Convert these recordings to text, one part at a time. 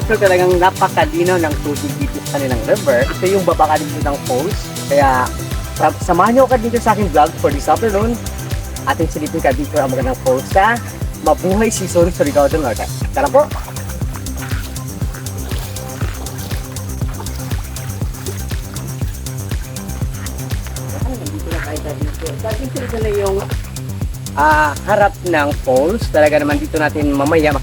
adventure, talagang napakadinaw ng tubig dito sa kanilang river. Ito yung babaka dito ng falls. Kaya samahan niyo ka dito sa aking vlog for this afternoon. Ating silipin ka dito ang magandang falls sa Mabuhay Season sa Surigao del Norte. Tara po! Nandito na tayo dito. Dito na yung harap ng falls. Talaga naman dito natin mamaya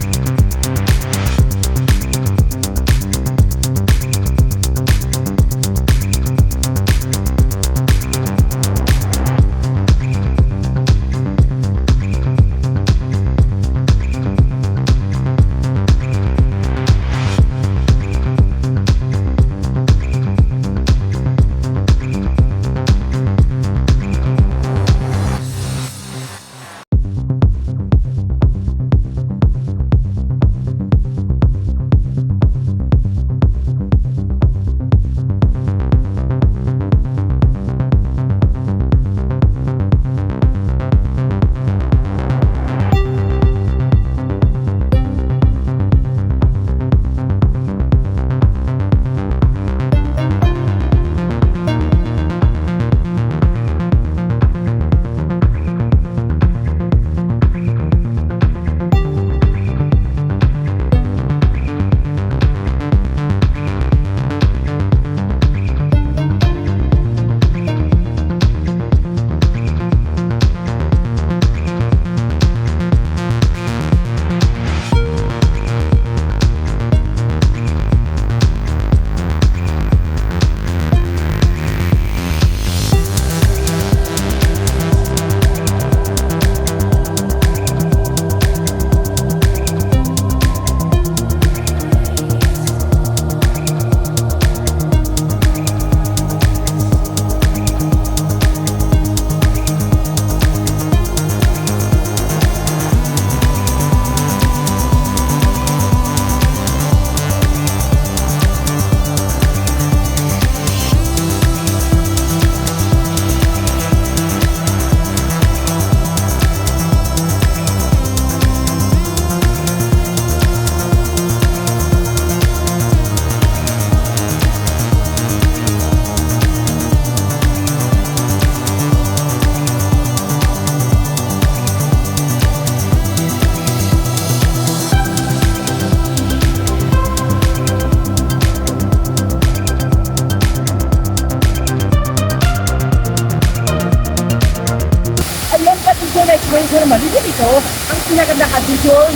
dito, ang pinaganda adventure.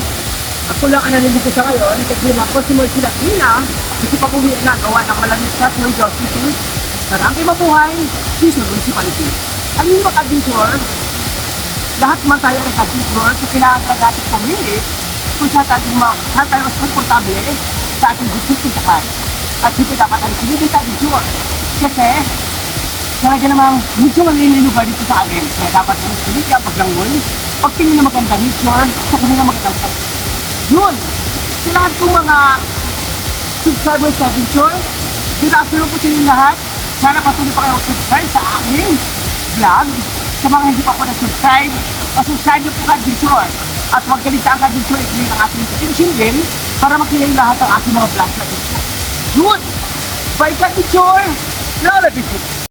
Ako lang ang nalilito sa ngayon kasi ako si Marcela Ina, kasi pa puwi na gawa ng malamig sa Surigao City. Sarang kayo mabuhay, Season Municipality. Ang yung adventure, lahat man tayo ang adventure, so kailangan ka natin pumili kung saan tayo mas komportable sa ating gusto-gustuhan. At dito dapat ang sinigil sa adventure. Kasi, talaga namang medyo malililugar dito sa amin. Kaya dapat ang sinigil ang paglangon, pagtingin na maganda nature, sa kanila magandang sa yun! Sa lahat kong mga subscribers sa adventure, good afternoon po sa inyo lahat. Sana patuloy pa kayo subscribe sa aking vlog. Sa mga hindi pa po na-subscribe, pasubscribe niyo po ka adventure. At huwag kalitaan ka adventure, i-click ang ating notification din para makilay lahat ang aking mga vlogs na adventure. Yun! Bye ka adventure! Lala adventure!